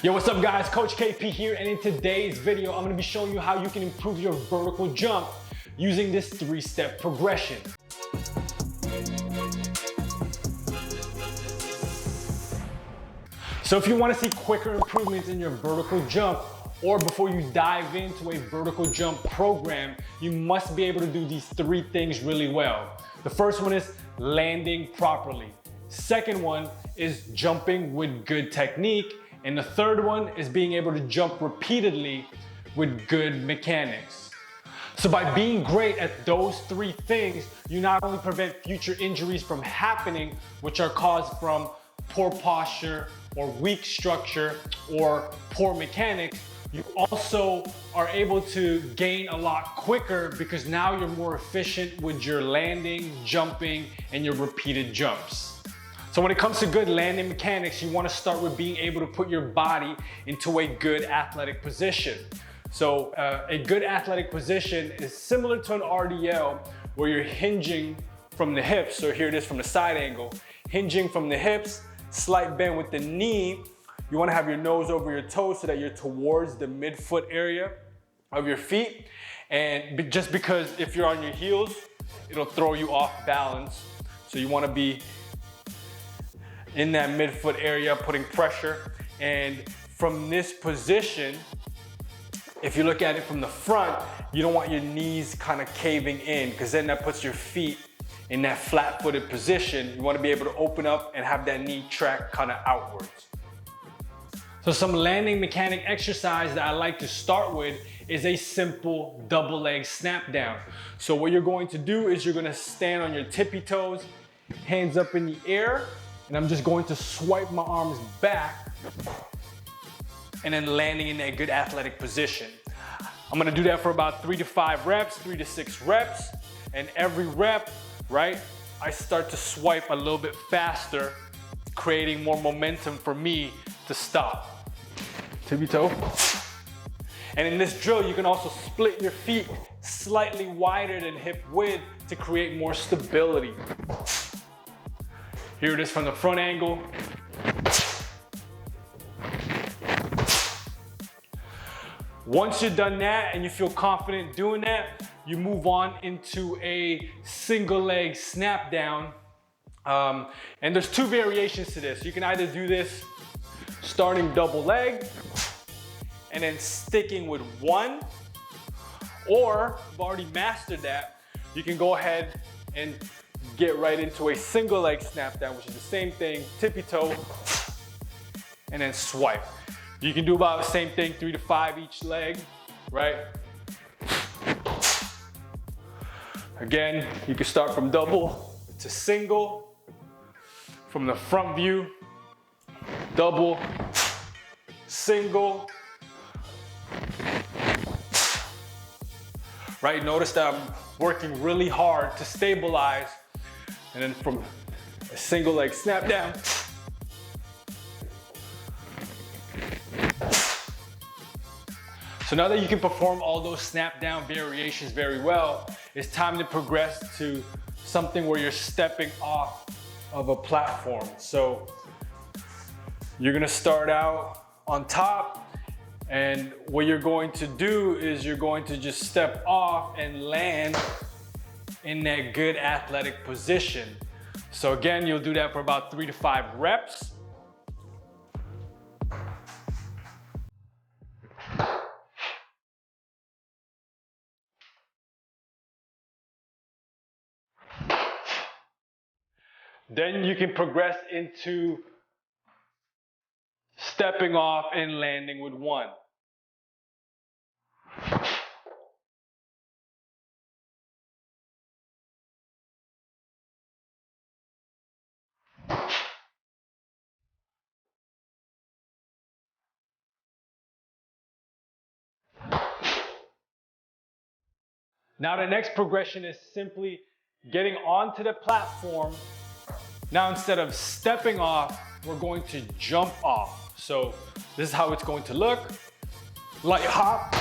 Yo, what's up guys? Coach KP here, and in today's video, I'm gonna be showing you how you can improve your vertical jump using this 3-step progression. So if you wanna see quicker improvements in your vertical jump, or before you dive into a vertical jump program, you must be able to do these 3 things really well. The first one is landing properly. Second one is jumping with good technique. And the third one is being able to jump repeatedly with good mechanics. So by being great at those 3 things, you not only prevent future injuries from happening, which are caused from poor posture or weak structure or poor mechanics, you also are able to gain a lot quicker because now you're more efficient with your landing, jumping, and your repeated jumps. So when it comes to good landing mechanics, you want to start with being able to put your body into a good athletic position. So a good athletic position is similar to an RDL where you're hinging from the hips. So here it is from the side angle, hinging from the hips, slight bend with the knee. You want to have your nose over your toes so that you're towards the midfoot area of your feet. And just because if you're on your heels, it'll throw you off balance. So you want to be in that midfoot area, putting pressure. And from this position, if you look at it from the front, you don't want your knees kind of caving in, because then that puts your feet in that flat-footed position. You want to be able to open up and have that knee track kind of outwards. So some landing mechanic exercise that I like to start with is a simple double leg snap down. So what you're going to do is you're going to stand on your tippy toes, hands up in the air, and I'm just going to swipe my arms back and then landing in that good athletic position. I'm gonna do that for about 3 to 5 reps, 3 to 6 reps. And every rep, right, I start to swipe a little bit faster, creating more momentum for me to stop. Tippy toe. And in this drill, you can also split your feet slightly wider than hip width to create more stability. Here it is from the front angle. Once you're done that and you feel confident doing that, you move on into a single leg snap down. And there's 2 variations to this. You can either do this starting double leg and then sticking with 1, or if you've already mastered that, you can go ahead and get right into a single leg snap down, which is the same thing, tippy toe, and then swipe. You can do about the same thing, 3 to 5 each leg, right? Again, you can start from double to single, from the front view, double, single, right? Notice that I'm working really hard to stabilize. And then from a single leg snap down. So now that you can perform all those snap down variations very well, it's time to progress to something where you're stepping off of a platform. So you're gonna start out on top, and what you're going to do is you're going to just step off and land in that good athletic position. So again, you'll do that for about 3 to 5 reps. Then you can progress into stepping off and landing with 1. Now the next progression is simply getting onto the platform. Now instead of stepping off, we're going to jump off. So this is how it's going to look. Light hop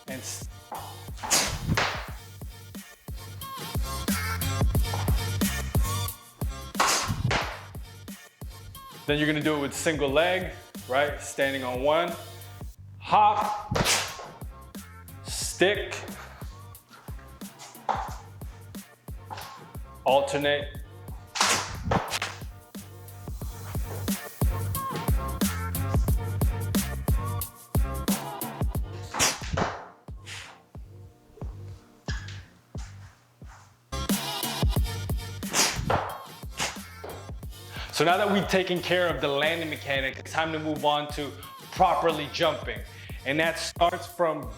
and then you're gonna do it with single leg. right? Standing on one, hop, stick, alternate. So now that we've taken care of the landing mechanic, it's time to move on to properly jumping. And that starts from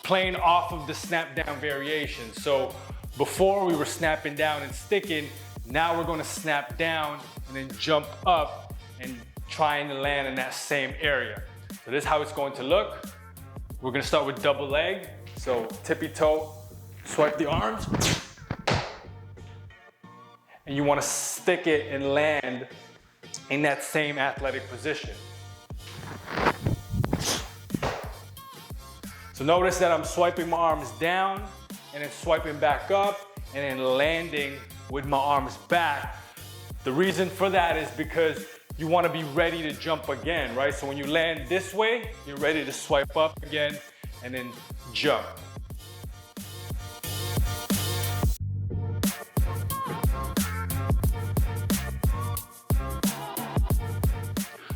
playing off of the snap down variation. So before we were snapping down and sticking, now we're gonna snap down and then jump up and trying to land in that same area. So this is how it's going to look. We're gonna start with double leg. So tippy toe, swipe the arms. And you wanna stick it and land in that same athletic position. So notice that I'm swiping my arms down and then swiping back up and then landing with my arms back. The reason for that is because you wanna be ready to jump again, right? So when you land this way, you're ready to swipe up again and then jump.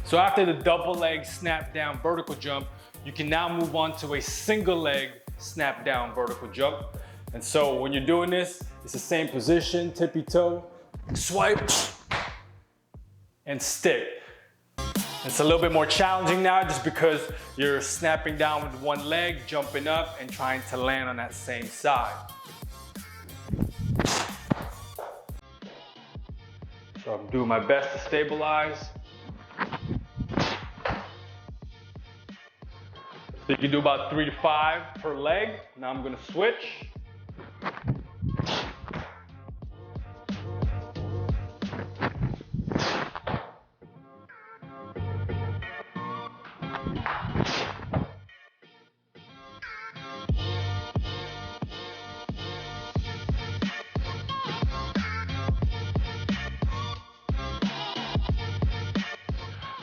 So after the double leg snap down vertical jump, you can now move on to a single leg snap down vertical jump. And so when you're doing this, it's the same position, tippy toe, swipe, and stick. It's a little bit more challenging now just because you're snapping down with one leg, jumping up, and trying to land on that same side. So I'm doing my best to stabilize. So you can do about 3 to 5 per leg. Now I'm gonna switch.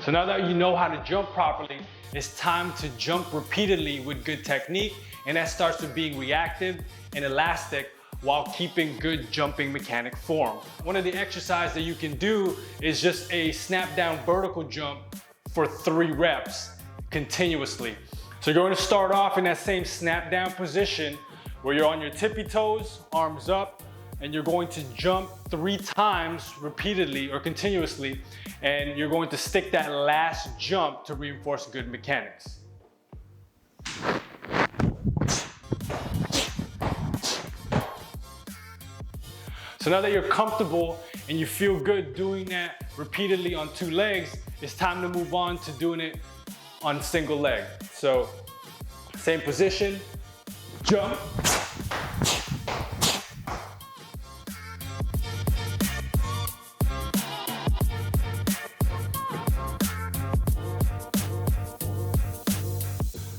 So now that you know how to jump properly, it's time to jump repeatedly with good technique, and that starts with being reactive and elastic while keeping good jumping mechanic form. One of the exercises that you can do is just a snap down vertical jump for 3 reps continuously. So you're going to start off in that same snap down position where you're on your tippy toes, arms up, and you're going to jump 3 times repeatedly or continuously, and you're going to stick that last jump to reinforce good mechanics. So now that you're comfortable and you feel good doing that repeatedly on 2 legs, it's time to move on to doing it on single leg. So same position, jump.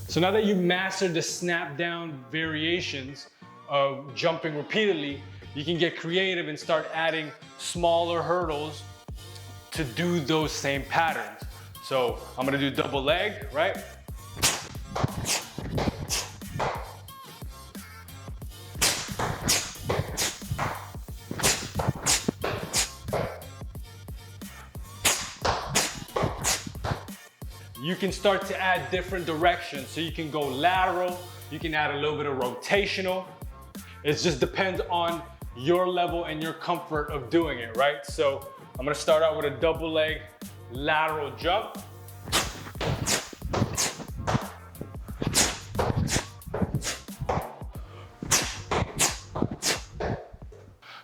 So now that you've mastered the snap down variations of jumping repeatedly, you can get creative and start adding smaller hurdles to do those same patterns. So I'm gonna do double leg, right? You can start to add different directions. So you can go lateral, you can add a little bit of rotational. It just depends on your level and your comfort of doing it, right? So I'm gonna start out with a double leg lateral jump.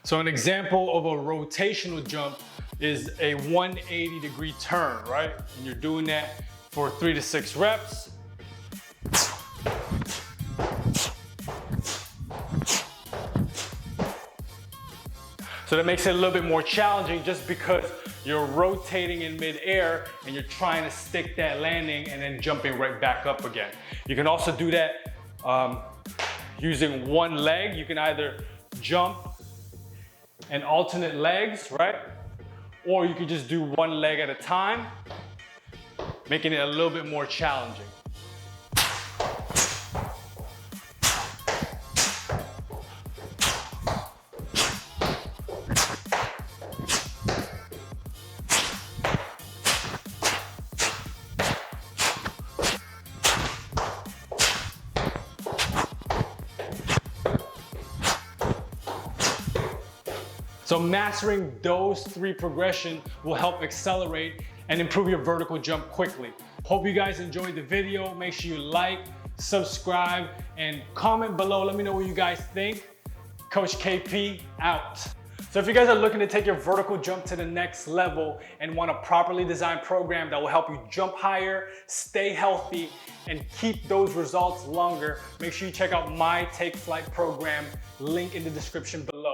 So an example of a rotational jump is a 180-degree turn, right? And you're doing that for 3 to 6 reps. So that makes it a little bit more challenging just because you're rotating in midair and you're trying to stick that landing and then jumping right back up again. You can also do that using one leg. You can either jump and alternate legs, right? Or you can just do one leg at a time. making it a little bit more challenging. So mastering those 3 progressions will help accelerate and improve your vertical jump quickly. Hope you guys enjoyed the video. Make sure you like, subscribe, and comment below. Let me know what you guys think. Coach KP out. So if you guys are looking to take your vertical jump to the next level and want a properly designed program that will help you jump higher, stay healthy, and keep those results longer, make sure you check out my Take Flight program, link in the description below.